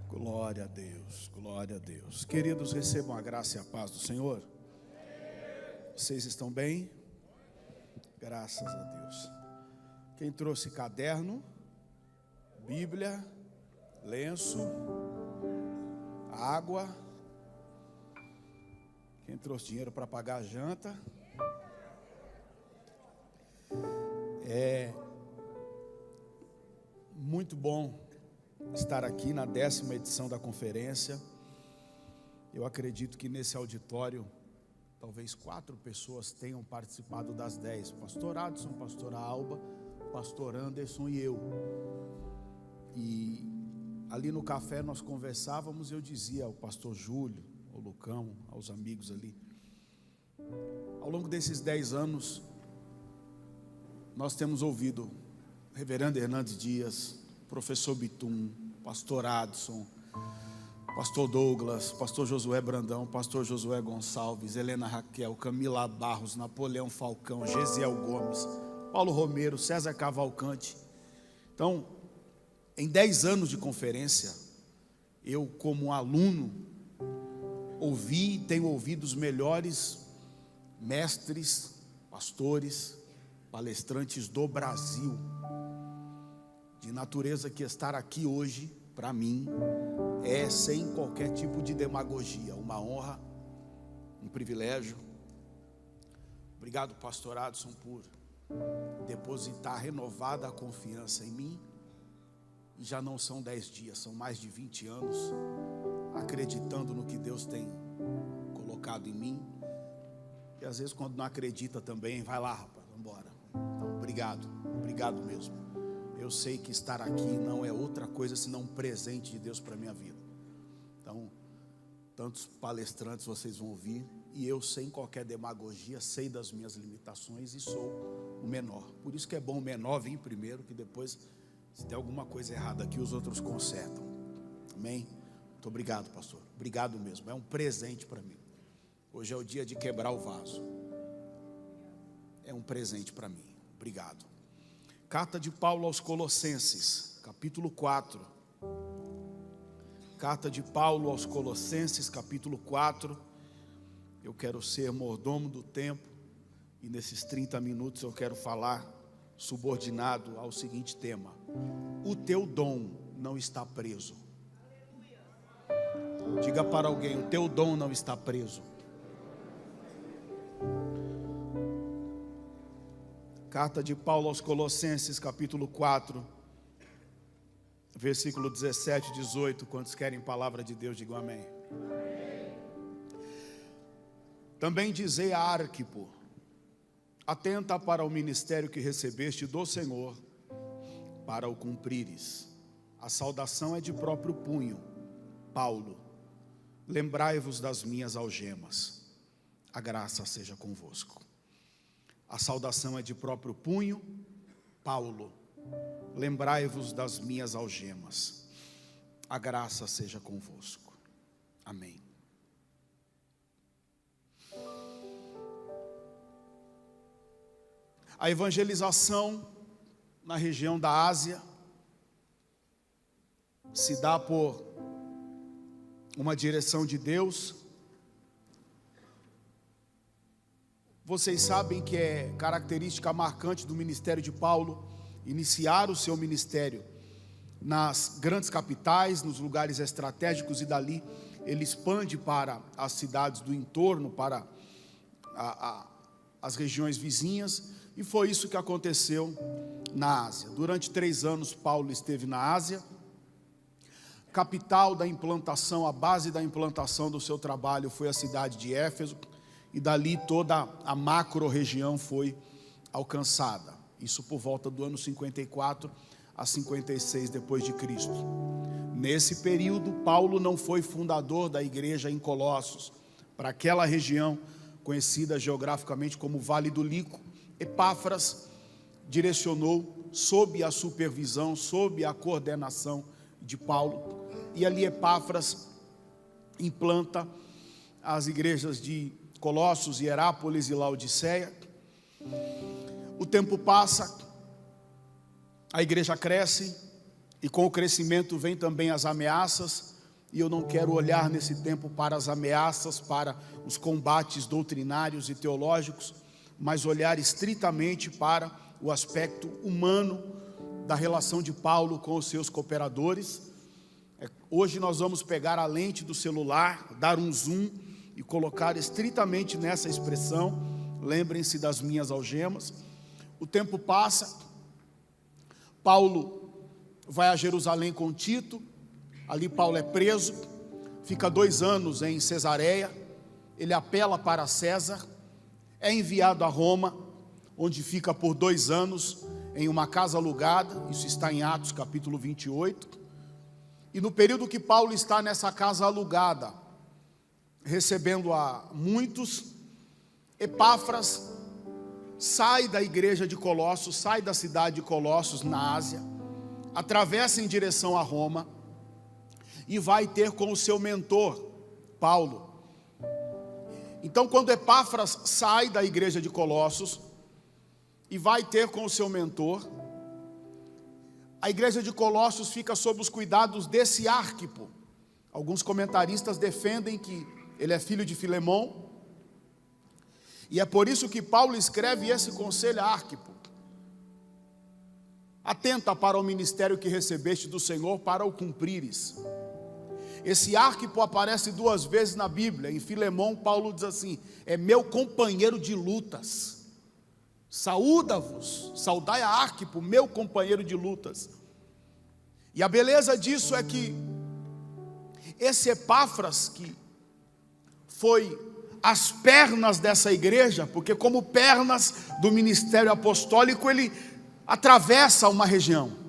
Glória a Deus, glória a Deus. Queridos, recebam a graça e a paz do Senhor. Vocês estão bem? Graças a Deus. Quem trouxe caderno, Bíblia, lenço, água. Quem trouxe dinheiro para pagar a janta. É muito bom estar aqui na 10ª edição da conferência. Eu acredito que nesse auditório talvez 4 pessoas tenham participado das 10. Pastor Adson, pastora Alba, pastor Anderson e eu. E ali no café nós conversávamos e eu dizia ao pastor Júlio, ao Lucão, aos amigos ali, ao longo desses 10 anos nós temos ouvido reverendo Hernandes Dias, professor Bitum, pastor Adson, pastor Douglas, pastor Josué Brandão, pastor Josué Gonçalves, Helena Raquel, Camila Barros, Napoleão Falcão, Gesiel Gomes, Paulo Romero, César Cavalcante. Então, em 10 anos de conferência, eu como aluno ouvi e tenho ouvido os melhores mestres, pastores, palestrantes do Brasil, de natureza que estar aqui hoje, para mim, é sem qualquer tipo de demagogia, uma honra, um privilégio. Obrigado, pastor Adson, por depositar renovada a confiança em mim. E já não são 10 dias, são mais de 20 anos, acreditando no que Deus tem colocado em mim. E às vezes quando não acredita também, vai lá, rapaz, vamos embora. Então, obrigado mesmo. Eu sei que estar aqui não é outra coisa senão um presente de Deus para a minha vida. Então, tantos palestrantes vocês vão ouvir, e eu, sem qualquer demagogia, sei das minhas limitações e sou o menor. Por isso que é bom o menor vir primeiro, que depois, se der alguma coisa errada aqui, os outros consertam. Amém? Muito obrigado, pastor. Obrigado mesmo. É um presente para mim. Hoje é o dia de quebrar o vaso. É um presente para mim. Obrigado. Carta de Paulo aos Colossenses, capítulo 4. Carta de Paulo aos Colossenses, capítulo 4. Eu quero ser mordomo do tempo, e nesses 30 minutos eu quero falar subordinado ao seguinte tema: o teu dom não está preso. Diga para alguém: o teu dom não está preso. Carta de Paulo aos Colossenses, capítulo 4, versículo 17 e 18. Quantos querem palavra de Deus, digam amém. Também dizei a Arquipo: atenta para o ministério que recebeste do Senhor, para o cumprires. A saudação é de próprio punho. Paulo, lembrai-vos das minhas algemas. A graça seja convosco. A saudação é de próprio punho. Paulo, lembrai-vos das minhas algemas. A graça seja convosco. Amém. A evangelização na região da Ásia se dá por uma direção de Deus. Vocês sabem que é característica marcante do ministério de Paulo iniciar o seu ministério nas grandes capitais, nos lugares estratégicos, e dali ele expande para as cidades do entorno, para as regiões vizinhas, e foi isso que aconteceu na Ásia. Durante 3 anos Paulo esteve na Ásia. Capital da implantação, a base da implantação do seu trabalho foi a cidade de Éfeso, e dali toda a macro-região foi alcançada. Isso por volta do ano 54 a 56 depois de Cristo. Nesse período, Paulo não foi fundador da igreja em Colossos. Para aquela região, conhecida geograficamente como Vale do Lico, Epáfras direcionou sob a supervisão, sob a coordenação de Paulo. E ali Epáfras implanta as igrejas de Colossos, Hierápolis e Laodiceia. O tempo passa, a igreja cresce, e com o crescimento vem também as ameaças. E eu não quero olhar nesse tempo para as ameaças, para os combates doutrinários e teológicos, mas olhar estritamente para o aspecto humano da relação de Paulo com os seus cooperadores. Hoje nós vamos pegar a lente do celular, dar um zoom e colocar estritamente nessa expressão. Lembrem-se das minhas algemas. O tempo passa, Paulo vai a Jerusalém com Tito. Ali Paulo é preso, fica 2 anos em Cesareia, ele apela para César, é enviado a Roma, onde fica por 2 anos em uma casa alugada. Isso está em Atos capítulo 28, e no período que Paulo está nessa casa alugada, recebendo a muitos, Epáfras sai da igreja de Colossos, sai da cidade de Colossos na Ásia, atravessa em direção a Roma, e vai ter com o seu mentor, Paulo. Então, quando Epáfras sai da igreja de Colossos e vai ter com o seu mentor, a igreja de Colossos fica sob os cuidados desse Arquipo. Alguns comentaristas defendem que ele é filho de Filemão, e é por isso que Paulo escreve esse conselho a Arquipo: atenta para o ministério que recebeste do Senhor, para o cumprires. Esse Arquipo aparece 2 vezes na Bíblia. Em Filemão, Paulo diz assim: é meu companheiro de lutas. Saúda-vos, saudai a Arquipo, meu companheiro de lutas. E a beleza disso é que esse Epáfras, que foi as pernas dessa igreja, porque como pernas do ministério apostólico, ele atravessa uma região.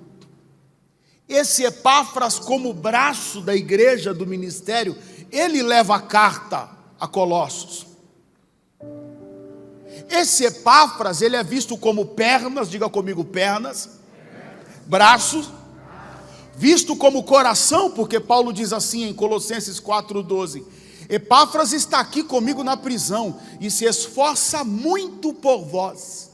Esse Epáfras, como braço da igreja, do ministério, ele leva a carta a Colossos. Esse Epáfras, ele é visto como pernas, diga comigo, pernas, braços, visto como coração, porque Paulo diz assim em Colossenses 4:12, Epáfras está aqui comigo na prisão e se esforça muito por vós.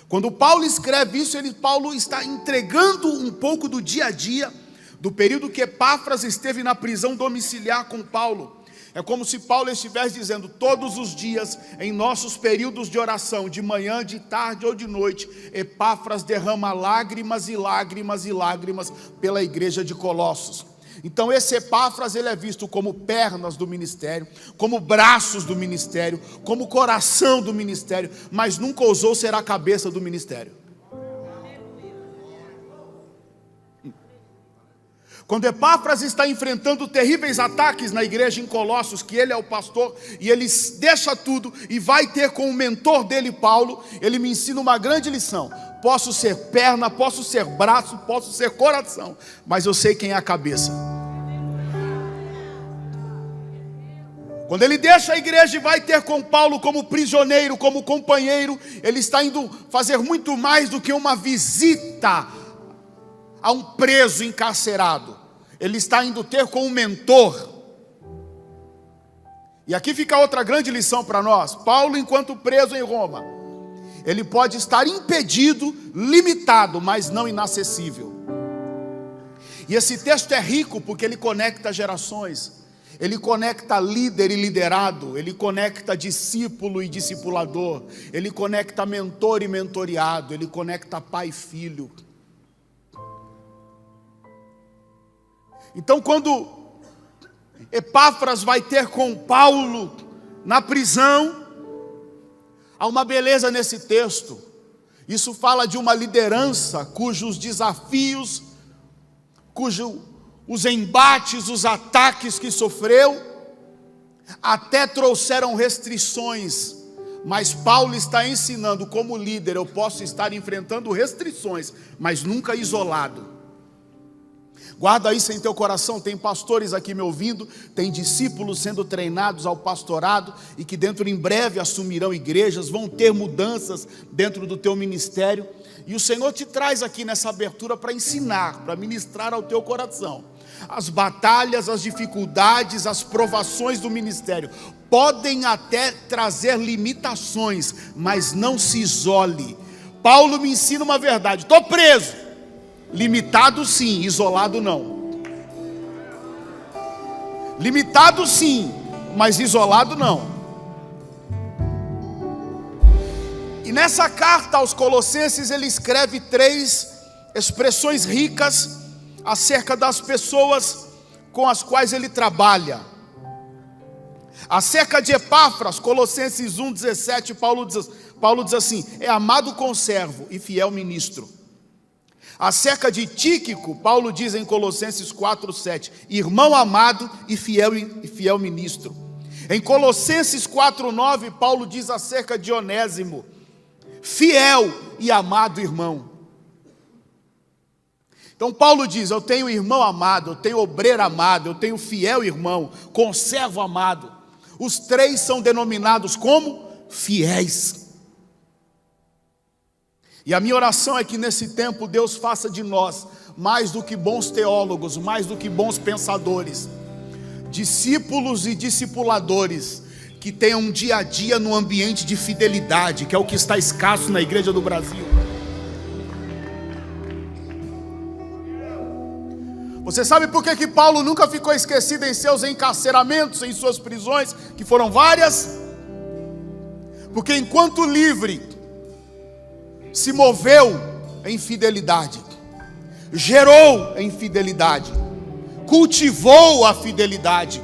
Quando Paulo escreve isso, Paulo está entregando um pouco do dia a dia, do período que Epáfras esteve na prisão domiciliar com Paulo. É como se Paulo estivesse dizendo: todos os dias, em nossos períodos de oração, de manhã, de tarde ou de noite, Epáfras derrama lágrimas e lágrimas e lágrimas pela igreja de Colossos. Então esse Epáfras, ele é visto como pernas do ministério, como braços do ministério, como coração do ministério, mas nunca ousou ser a cabeça do ministério. Quando Epáfras está enfrentando terríveis ataques na igreja em Colossos, que ele é o pastor, e ele deixa tudo e vai ter com o mentor dele, Paulo, ele me ensina uma grande lição: posso ser perna, posso ser braço, posso ser coração, mas eu sei quem é a cabeça. Quando ele deixa a igreja e vai ter com Paulo como prisioneiro, como companheiro, ele está indo fazer muito mais do que uma visita a um preso encarcerado. Ele está indo ter com um mentor. E aqui fica outra grande lição para nós. Paulo, enquanto preso em Roma, ele pode estar impedido, limitado, mas não inacessível. E esse texto é rico porque ele conecta gerações. Ele conecta líder e liderado, ele conecta discípulo e discipulador, ele conecta mentor e mentoreado, ele conecta pai e filho. Então, quando Epáfras vai ter com Paulo na prisão, há uma beleza nesse texto. Isso fala de uma liderança cujos desafios, os embates, os ataques que sofreu, até trouxeram restrições. Mas Paulo está ensinando: como líder eu posso estar enfrentando restrições, mas nunca isolado. Guarda isso em teu coração. Tem pastores aqui me ouvindo, tem discípulos sendo treinados ao pastorado e que dentro em breve assumirão igrejas, vão ter mudanças dentro do teu ministério. E o Senhor te traz aqui nessa abertura para ensinar, para ministrar ao teu coração. As batalhas, as dificuldades, as provações do ministério podem até trazer limitações, mas não se isole. Paulo me ensina uma verdade: estou preso, limitado sim, isolado não. Limitado sim, mas isolado não. E nessa carta aos Colossenses ele escreve 3 expressões ricas acerca das pessoas com as quais ele trabalha. Acerca de Epáfras, Colossenses 1,17, Paulo diz assim: é amado conservo e fiel ministro. Acerca de Tíquico, Paulo diz em Colossenses 4,7, irmão amado e fiel ministro. Em Colossenses 4,9, Paulo diz acerca de Onésimo, fiel e amado irmão. Então Paulo diz: eu tenho irmão amado, eu tenho obreiro amado, eu tenho fiel irmão, conservo amado. Os 3 são denominados como fiéis. E a minha oração é que nesse tempo Deus faça de nós, mais do que bons teólogos, mais do que bons pensadores, discípulos e discipuladores, que tenham um dia a dia no ambiente de fidelidade, que é o que está escasso na igreja do Brasil. Você sabe por que Paulo nunca ficou esquecido em seus encarceramentos, em suas prisões, que foram várias? Porque enquanto livre, se moveu em fidelidade, gerou em fidelidade, cultivou a fidelidade.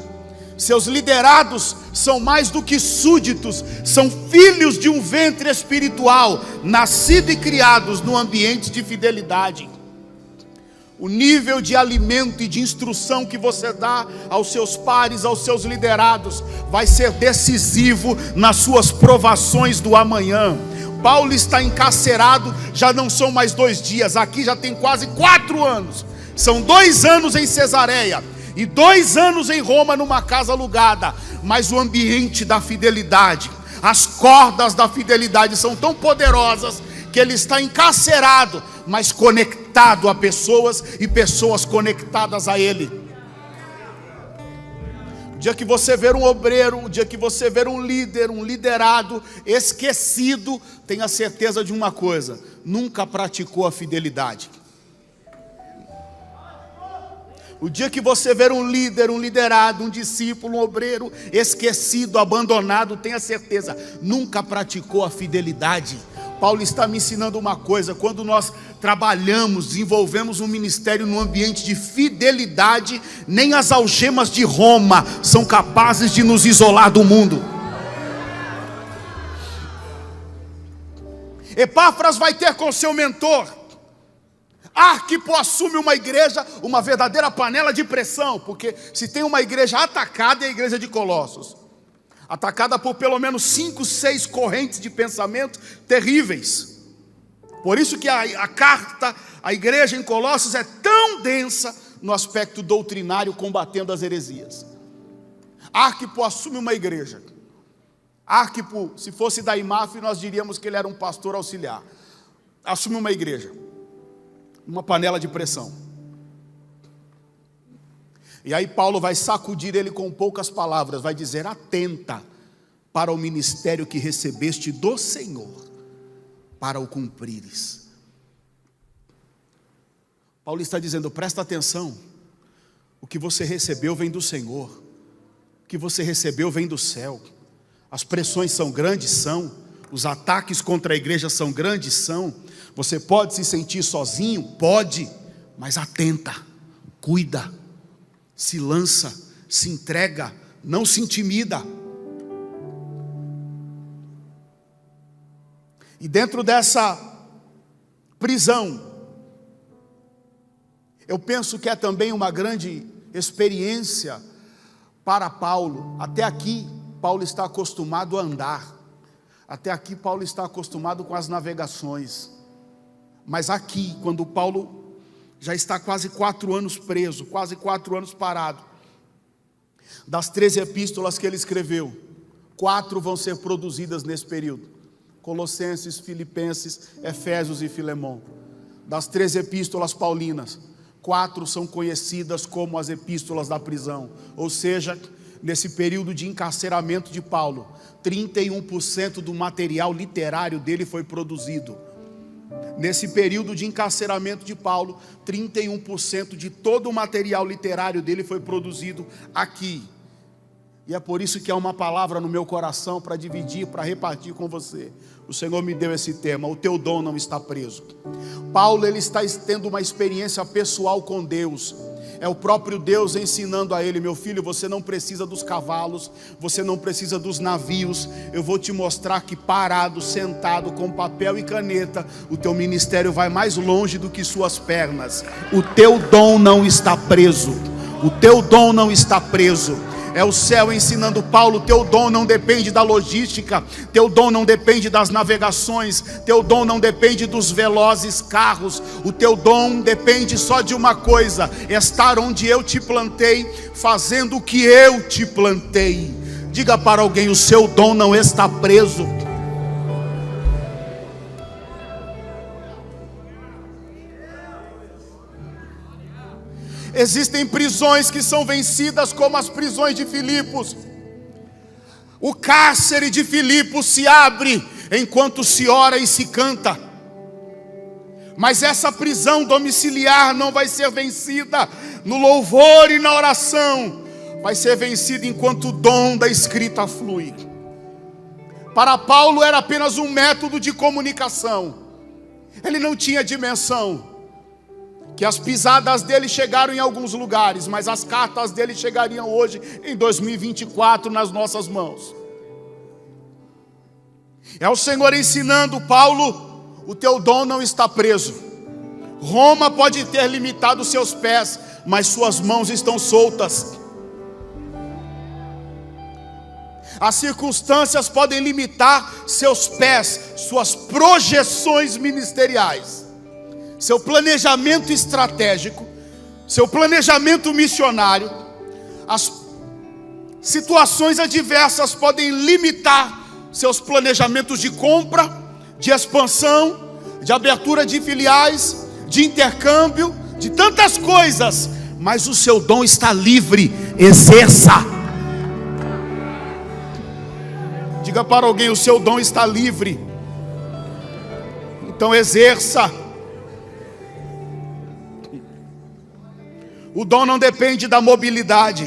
Seus liderados são mais do que súditos, são filhos de um ventre espiritual, nascidos e criados no ambiente de fidelidade. O nível de alimento e de instrução que você dá aos seus pares, aos seus liderados, vai ser decisivo nas suas provações do amanhã. Paulo está encarcerado, já não são mais 2 dias, aqui já tem quase 4 anos. São 2 anos em Cesareia e 2 anos em Roma, numa casa alugada. Mas o ambiente da fidelidade, as cordas da fidelidade são tão poderosas que ele está encarcerado, mas conectado a pessoas e pessoas conectadas a ele. O dia que você ver um obreiro, o dia que você ver um líder, um liderado esquecido, tenha certeza de uma coisa: nunca praticou a fidelidade. O dia que você ver um líder, um liderado, um discípulo, um obreiro esquecido, abandonado, tenha certeza, nunca praticou a fidelidade. Paulo está me ensinando uma coisa: quando nós trabalhamos, desenvolvemos um ministério num ambiente de fidelidade, nem as algemas de Roma são capazes de nos isolar do mundo. Epáfras vai ter com seu mentor. Arquipo assume uma igreja, uma verdadeira panela de pressão, porque se tem uma igreja atacada, é a igreja de Colossos, atacada por pelo menos 5, 6 correntes de pensamento terríveis. Por isso que a carta, a igreja em Colossos é tão densa no aspecto doutrinário, combatendo as heresias. Arquipo assume uma igreja. Arquipo, se fosse da IMAF, nós diríamos que ele era um pastor auxiliar. Assume uma igreja, uma panela de pressão. E aí Paulo vai sacudir ele com poucas palavras, vai dizer: atenta para o ministério que recebeste do Senhor, para o cumprires. Paulo está dizendo: presta atenção, o que você recebeu vem do Senhor, o que você recebeu vem do céu. As pressões são grandes, são. Os ataques contra a igreja são grandes, são. Você pode se sentir sozinho? Pode, mas atenta, cuida, se lança, se entrega, não se intimida. E dentro dessa prisão, eu penso que é também uma grande experiência para Paulo. Até aqui, Paulo está acostumado a andar. Até aqui, Paulo está acostumado com as navegações. Mas aqui, quando Paulo já está quase 4 anos preso, quase 4 anos parado, das 13 epístolas que ele escreveu, 4 vão ser produzidas nesse período: Colossenses, Filipenses, Efésios e Filemão. Das 13 epístolas paulinas, 4 são conhecidas como as epístolas da prisão. Ou seja, nesse período de encarceramento de Paulo, 31% do material literário dele foi produzido. Nesse período de encarceramento de Paulo, 31% de todo o material literário dele foi produzido aqui. E é por isso que há uma palavra no meu coração para dividir, para repartir com você. O Senhor me deu esse tema: o teu dom não está preso. Paulo, ele está tendo uma experiência pessoal com Deus. É o próprio Deus ensinando a ele: meu filho, você não precisa dos cavalos, você não precisa dos navios. Eu vou te mostrar que parado, sentado, com papel e caneta, o teu ministério vai mais longe do que suas pernas. O teu dom não está preso. O teu dom não está preso. É o céu ensinando Paulo: teu dom não depende da logística, teu dom não depende das navegações, teu dom não depende dos velozes carros, o teu dom depende só de uma coisa: estar onde eu te plantei, fazendo o que eu te plantei. Diga para alguém: o seu dom não está preso. Existem prisões que são vencidas, como as prisões de Filipos. O cárcere de Filipos se abre enquanto se ora e se canta. Mas essa prisão domiciliar não vai ser vencida no louvor e na oração. Vai ser vencida enquanto o dom da escrita flui. Para Paulo era apenas um método de comunicação. Ele não tinha dimensão que as pisadas dele chegaram em alguns lugares, mas as cartas dele chegariam hoje, em 2024, nas nossas mãos. É o Senhor ensinando Paulo: o teu dom não está preso. Roma pode ter limitado seus pés, mas suas mãos estão soltas. As circunstâncias podem limitar seus pés, suas projeções ministeriais, seu planejamento estratégico, seu planejamento missionário. As situações adversas podem limitar seus planejamentos de compra, de expansão, de abertura de filiais, de intercâmbio, de tantas coisas, mas o seu dom está livre. Exerça. Diga para alguém: o seu dom está livre. Então exerça. O dom não depende da mobilidade.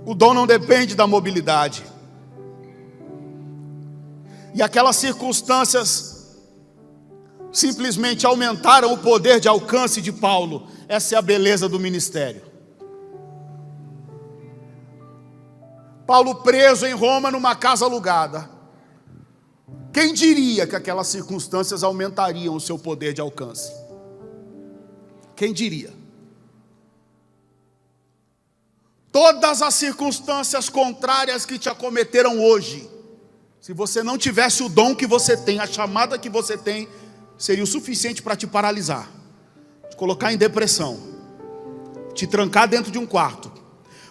O dom não depende da mobilidade. E aquelas circunstâncias simplesmente aumentaram o poder de alcance de Paulo. Essa é a beleza do ministério. Paulo preso em Roma numa casa alugada. Quem diria que aquelas circunstâncias aumentariam o seu poder de alcance? Quem diria? Todas as circunstâncias contrárias que te acometeram hoje, se você não tivesse o dom que você tem, a chamada que você tem, seria o suficiente para te paralisar, te colocar em depressão, te trancar dentro de um quarto.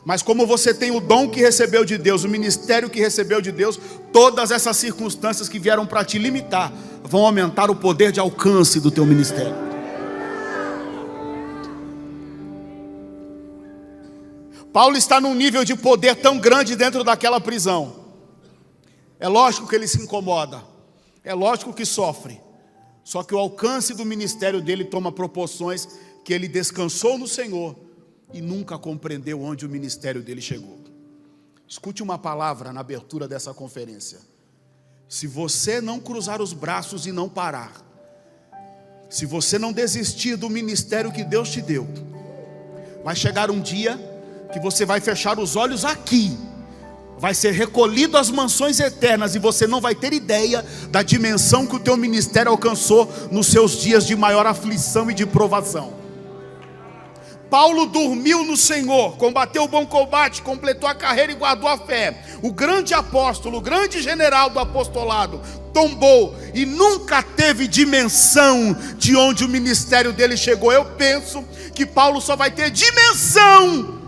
Mas como você tem o dom que recebeu de Deus, o ministério que recebeu de Deus, todas essas circunstâncias que vieram para te limitar vão aumentar o poder de alcance do teu ministério. Paulo está num nível de poder tão grande dentro daquela prisão. É lógico que ele se incomoda, é lógico que sofre. Só que o alcance do ministério dele toma proporções que ele descansou no Senhor e nunca compreendeu onde o ministério dele chegou. Escute uma palavra na abertura dessa conferência: se você não cruzar os braços e não parar, se você não desistir do ministério que Deus te deu, vai chegar um dia que você vai fechar os olhos aqui, vai ser recolhido às mansões eternas, e você não vai ter ideia da dimensão que o teu ministério alcançou nos seus dias de maior aflição e de provação. Paulo dormiu no Senhor, combateu o bom combate, completou a carreira e guardou a fé. O grande apóstolo, o grande general do apostolado, tombou e nunca teve dimensão de onde o ministério dele chegou. Eu penso que Paulo só vai ter dimensão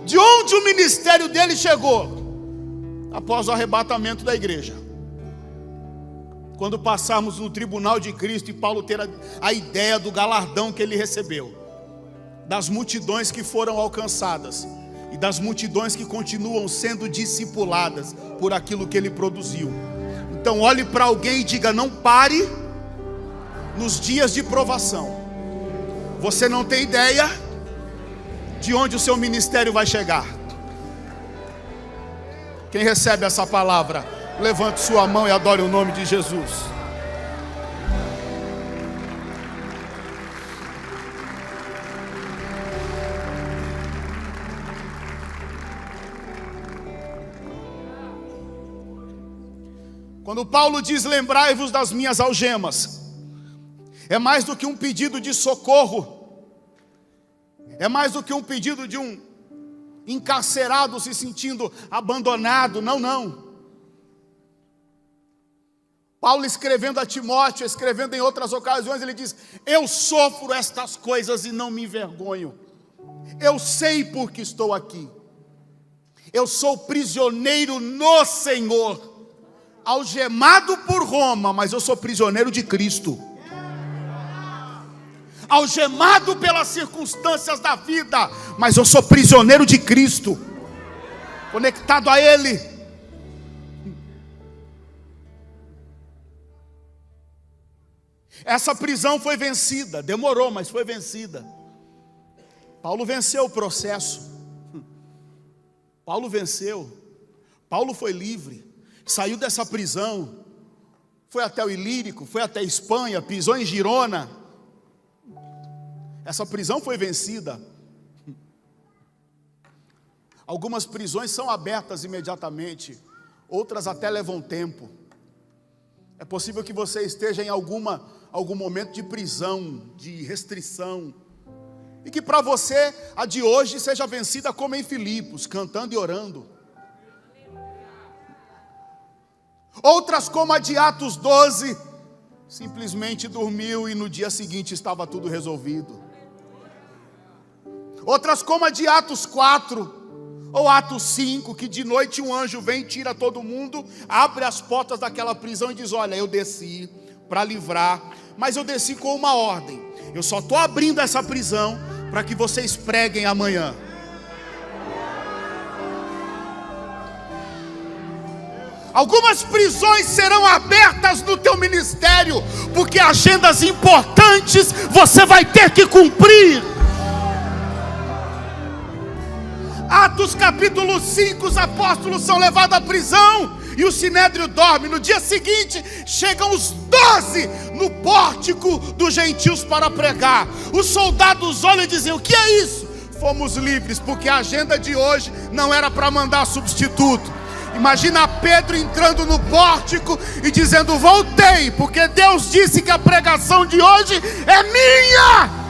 de onde o ministério dele chegou após o arrebatamento da igreja. Quando passarmos no tribunal de Cristo e Paulo ter a ideia do galardão que ele recebeu, das multidões que foram alcançadas e das multidões que continuam sendo discipuladas por aquilo que ele produziu. Então olhe para alguém e diga: não pare nos dias de provação. Você não tem ideia de onde o seu ministério vai chegar. Quem recebe essa palavra, levante sua mão e adore o nome de Jesus. Quando Paulo diz: lembrai-vos das minhas algemas, é mais do que um pedido de socorro, é mais do que um pedido de um encarcerado se sentindo abandonado. Não. Paulo, escrevendo a Timóteo, escrevendo em outras ocasiões, ele diz: eu sofro estas coisas e não me envergonho. Eu sei porque estou aqui. Eu sou prisioneiro no Senhor, algemado por Roma, mas eu sou prisioneiro de Cristo. Algemado pelas circunstâncias da vida, mas eu sou prisioneiro de Cristo, conectado a Ele. Essa prisão foi vencida, demorou, mas foi vencida. Paulo venceu o processo. Paulo venceu. Paulo foi livre, saiu dessa prisão, foi até o Ilírico, foi até a Espanha, pisou em Girona. Essa prisão foi vencida. Algumas prisões são abertas imediatamente, outras até levam tempo. É possível que você esteja em algum momento de prisão, de restrição, e que para você a de hoje seja vencida como em Filipos, cantando e orando. Outras, como a de Atos 12, simplesmente dormiu e no dia seguinte estava tudo resolvido. Outras, como a de Atos 4 ou Atos 5, que de noite um anjo vem, tira todo mundo, abre as portas daquela prisão e diz: olha, eu desci para livrar, mas eu desci com uma ordem. Eu só estou abrindo essa prisão para que vocês preguem amanhã. Algumas prisões serão abertas no teu ministério, porque agendas importantes você vai ter que cumprir. Atos capítulo 5, os apóstolos são levados à prisão e o sinédrio dorme. No dia seguinte chegam os 12 no pórtico dos gentios para pregar. Os soldados olham e dizem: o que é isso? Fomos livres, porque a agenda de hoje não era para mandar substituto. Imagina Pedro entrando no pórtico e dizendo: voltei, porque Deus disse que a pregação de hoje é minha.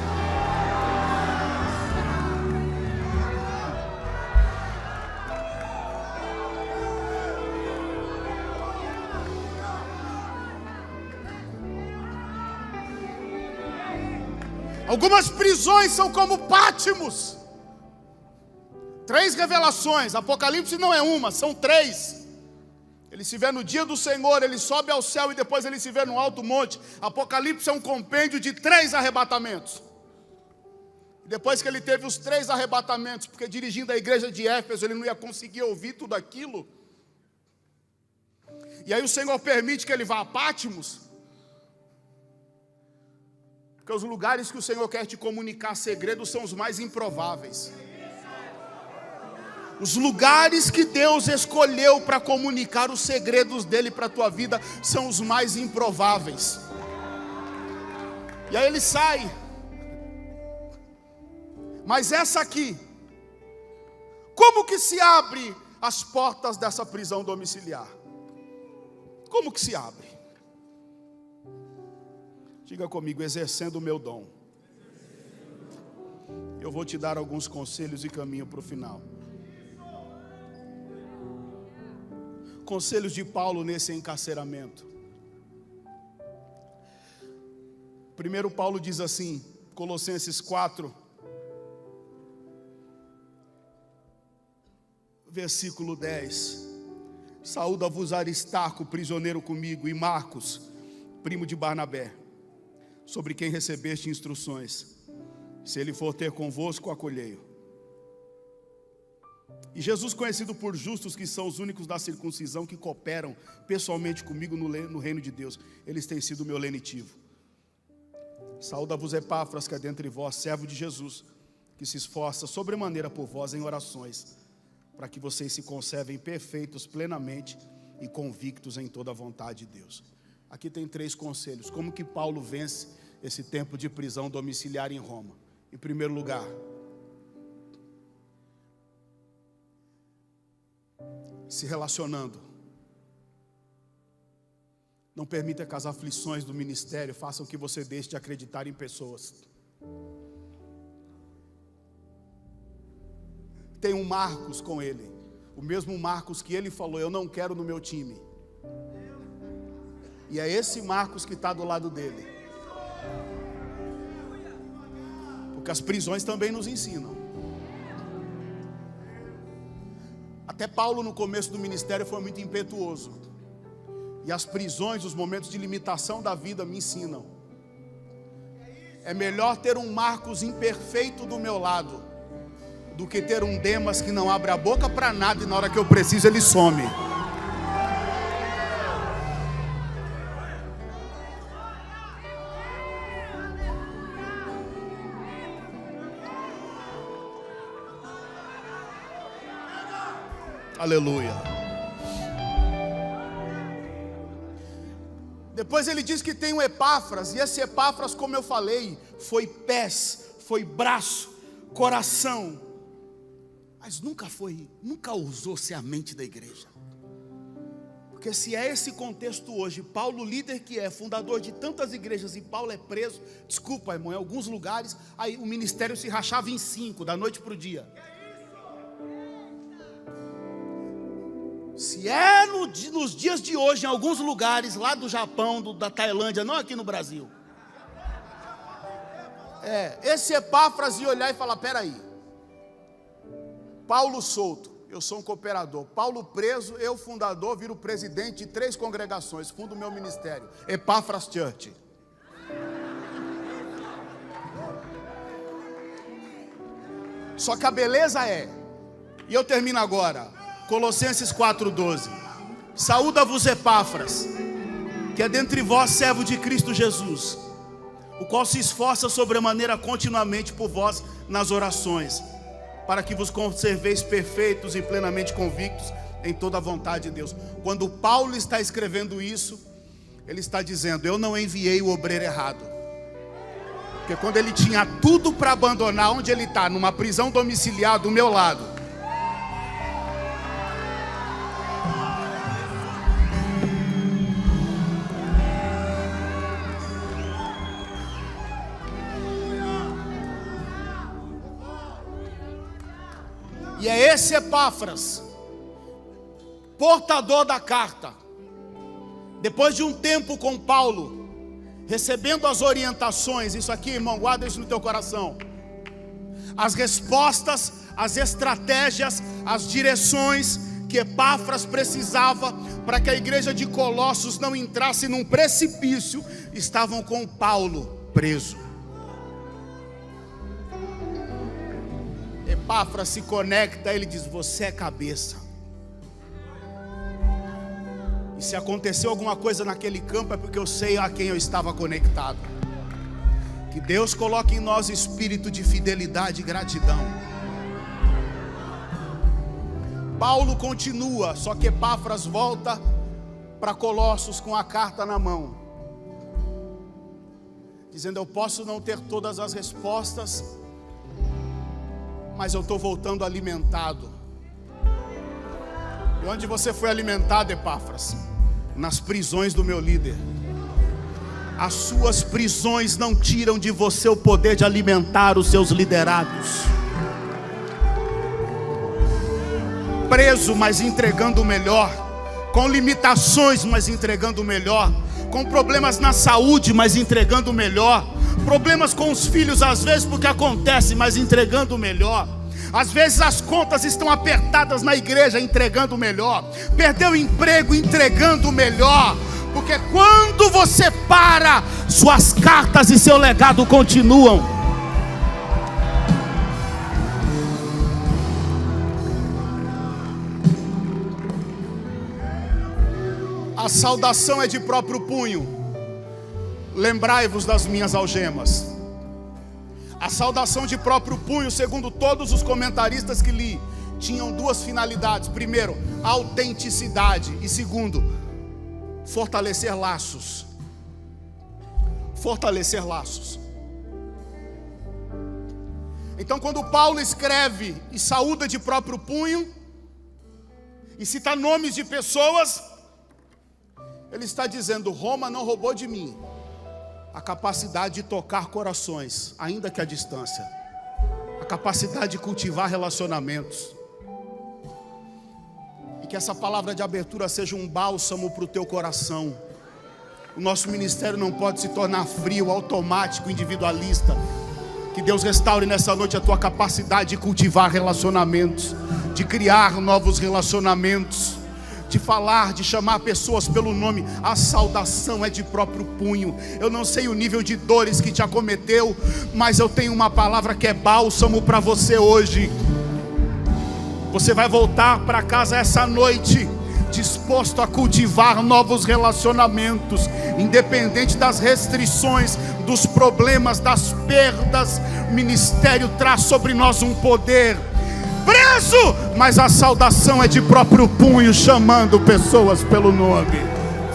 Algumas prisões são como Pátimos. 3 revelações. Apocalipse não é uma, são 3. Ele se vê no dia do Senhor, ele sobe ao céu e depois ele se vê no alto monte. Apocalipse é um compêndio de 3 arrebatamentos. Depois que ele teve os 3 arrebatamentos, porque dirigindo a igreja de Éfeso ele não ia conseguir ouvir tudo aquilo, e aí o Senhor permite que ele vá a Pátimos, porque os lugares que o Senhor quer te comunicar segredos são os mais improváveis. Os lugares que Deus escolheu para comunicar os segredos dele para a tua vida são os mais improváveis. E aí ele sai. Mas essa aqui, como que se abre as portas dessa prisão domiciliar? Como que se abre? Diga comigo: exercendo o meu dom. Eu vou te dar alguns conselhos e caminho para o final. Conselhos de Paulo nesse encarceramento. Primeiro Paulo diz assim, Colossenses 4, versículo 10. Saúda-vos Aristarco, prisioneiro comigo, e Marcos, primo de Barnabé, sobre quem recebeste instruções. Se ele for ter convosco, acolhei-o. E Jesus, conhecido por justos, que são os únicos da circuncisão que cooperam pessoalmente comigo no reino de Deus, eles têm sido meu lenitivo. Saúda-vos Epáfras, que é dentre vós, servo de Jesus, que se esforça sobremaneira por vós em orações, para que vocês se conservem perfeitos plenamente e convictos em toda a vontade de Deus. Aqui tem 3 conselhos. Como que Paulo vence esse tempo de prisão domiciliar em Roma? Em primeiro lugar, se relacionando. Não permita que as aflições do ministério façam que você deixe de acreditar em pessoas. Tem um Marcos com ele, o mesmo Marcos que ele falou, eu não quero no meu time. E é esse Marcos que está do lado dele. Porque as prisões também nos ensinam. Até Paulo no começo do ministério foi muito impetuoso. E as prisões, os momentos de limitação da vida me ensinam. É melhor ter um Marcos imperfeito do meu lado do que ter um Demas que não abre a boca para nada e na hora que eu preciso ele some. Aleluia. Depois ele diz que tem um Epáfras, e esse Epáfras, como eu falei, foi pés, foi braço, coração, mas nunca ousou ser a mente da igreja. Porque se é esse contexto hoje, Paulo, líder que é, fundador de tantas igrejas, e Paulo é preso, desculpa irmão, em alguns lugares, aí o ministério se rachava em 5, da noite para o dia. Se é nos dias de hoje, em alguns lugares, lá do Japão, da Tailândia, não aqui no Brasil. Esse Epáfras ia olhar e falar, peraí, Paulo solto, eu sou um cooperador. Paulo preso, eu fundador, viro presidente de 3 congregações, fundo o meu ministério, Epáfras Church. Só que a beleza e eu termino agora, Colossenses 4,12. Saúda-vos Epáfras, que é dentre vós servo de Cristo Jesus, o qual se esforça sobremaneira continuamente por vós nas orações, para que vos conserveis perfeitos e plenamente convictos em toda a vontade de Deus. Quando Paulo está escrevendo isso, ele está dizendo, eu não enviei o obreiro errado. Porque quando ele tinha tudo para abandonar, onde ele está, numa prisão domiciliar do meu lado, e é esse Epáfras, portador da carta, depois de um tempo com Paulo, recebendo as orientações, isso aqui irmão, guarda isso no teu coração, as respostas, as estratégias, as direções que Epáfras precisava para que a igreja de Colossos não entrasse num precipício, estavam com Paulo preso. Epáfras se conecta, ele diz, você é cabeça. E se aconteceu alguma coisa naquele campo é porque eu sei a quem eu estava conectado. Que Deus coloque em nós espírito de fidelidade e gratidão. Paulo continua, só que Epáfras volta para Colossos com a carta na mão, dizendo, eu posso não ter todas as respostas, mas eu estou voltando alimentado. E onde você foi alimentado, Epáfras? Nas prisões do meu líder. As suas prisões não tiram de você o poder de alimentar os seus liderados. Preso, mas entregando o melhor. Com limitações, mas entregando o melhor. Com problemas na saúde, mas entregando o melhor. Problemas com os filhos às vezes porque acontece, mas entregando o melhor. Às vezes as contas estão apertadas na igreja, entregando o melhor. Perdeu o emprego, entregando o melhor. Porque quando você para, suas cartas e seu legado continuam. A saudação é de próprio punho. Lembrai-vos das minhas algemas. A saudação de próprio punho, segundo todos os comentaristas que li, tinham duas finalidades. Primeiro, autenticidade. E segundo, fortalecer laços. Fortalecer laços. Então, quando Paulo escreve e saúda de próprio punho, e cita nomes de pessoas, ele está dizendo: Roma não roubou de mim a capacidade de tocar corações, ainda que à distância, a capacidade de cultivar relacionamentos. E que essa palavra de abertura seja um bálsamo para o teu coração. O nosso ministério não pode se tornar frio, automático, individualista. Que Deus restaure nessa noite a tua capacidade de cultivar relacionamentos, de criar novos relacionamentos, de falar, de chamar pessoas pelo nome. A saudação é de próprio punho. Eu não sei o nível de dores que te acometeu, mas eu tenho uma palavra que é bálsamo para você hoje. Você vai voltar para casa essa noite disposto a cultivar novos relacionamentos, independente das restrições, dos problemas, das perdas. O ministério traz sobre nós um poder preso, mas a saudação é de próprio punho, chamando pessoas pelo nome.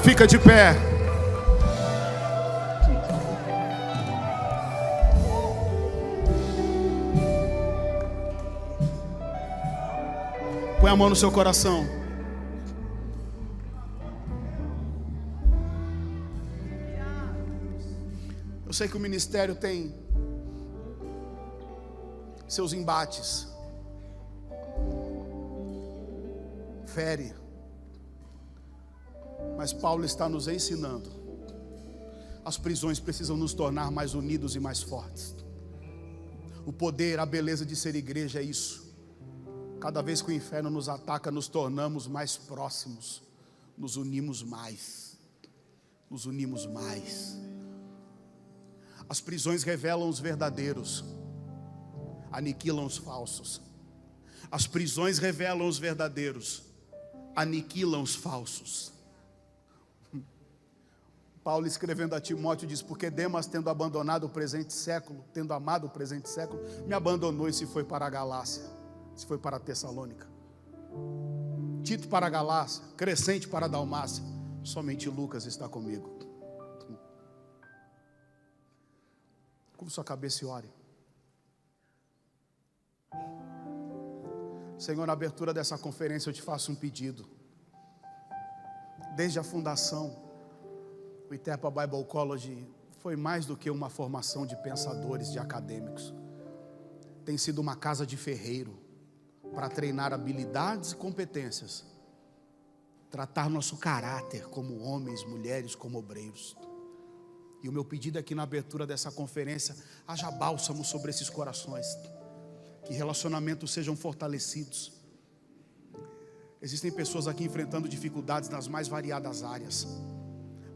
Fica de pé. Põe a mão no seu coração. Eu sei que o ministério tem seus embates, fere, mas Paulo está nos ensinando. As prisões precisam nos tornar mais unidos e mais fortes. O poder, a beleza de ser igreja é isso. Cada vez que o inferno nos ataca, nos tornamos mais próximos, nos unimos mais, nos unimos mais. As prisões revelam os verdadeiros, aniquilam os falsos. As prisões revelam os verdadeiros, aniquilam os falsos. Paulo, escrevendo a Timóteo, diz: porque Demas, tendo abandonado o presente século, tendo amado o presente século, me abandonou e se foi para a Galácia, se foi para a Tessalônica. Tito para a Galácia, Crescente para a Dalmácia, somente Lucas está comigo. Curva sua cabeça e ore. Senhor, na abertura dessa conferência eu te faço um pedido. Desde a fundação, o Itepa Bible College foi mais do que uma formação de pensadores, de acadêmicos. Tem sido uma casa de ferreiro para treinar habilidades e competências, tratar nosso caráter como homens, mulheres, como obreiros. E o meu pedido é que na abertura dessa conferência haja bálsamo sobre esses corações, que relacionamentos sejam fortalecidos. Existem pessoas aqui enfrentando dificuldades nas mais variadas áreas,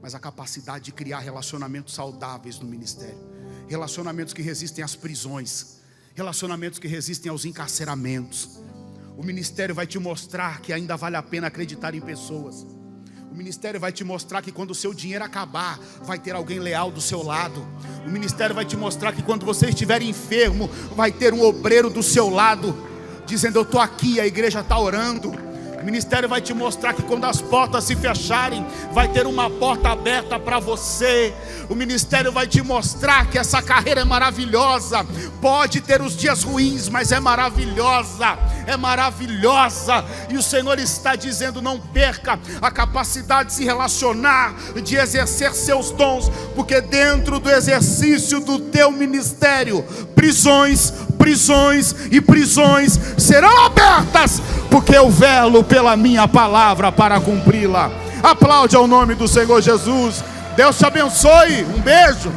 mas a capacidade de criar relacionamentos saudáveis no ministério, relacionamentos que resistem às prisões, relacionamentos que resistem aos encarceramentos. O ministério vai te mostrar que ainda vale a pena acreditar em pessoas. O ministério vai te mostrar que quando o seu dinheiro acabar, vai ter alguém leal do seu lado. O ministério vai te mostrar que quando você estiver enfermo, vai ter um obreiro do seu lado, dizendo: eu estou aqui, a igreja está orando. O ministério vai te mostrar que quando as portas se fecharem, vai ter uma porta aberta para você. O ministério vai te mostrar que essa carreira é maravilhosa. Pode ter os dias ruins, mas é maravilhosa. É maravilhosa. E o Senhor está dizendo: não perca a capacidade de se relacionar, de exercer seus dons, porque dentro do exercício do teu ministério, prisões e prisões serão abertas, porque eu velo pela minha palavra para cumpri-la. Aplaude ao nome do Senhor Jesus. Deus te abençoe. Um beijo.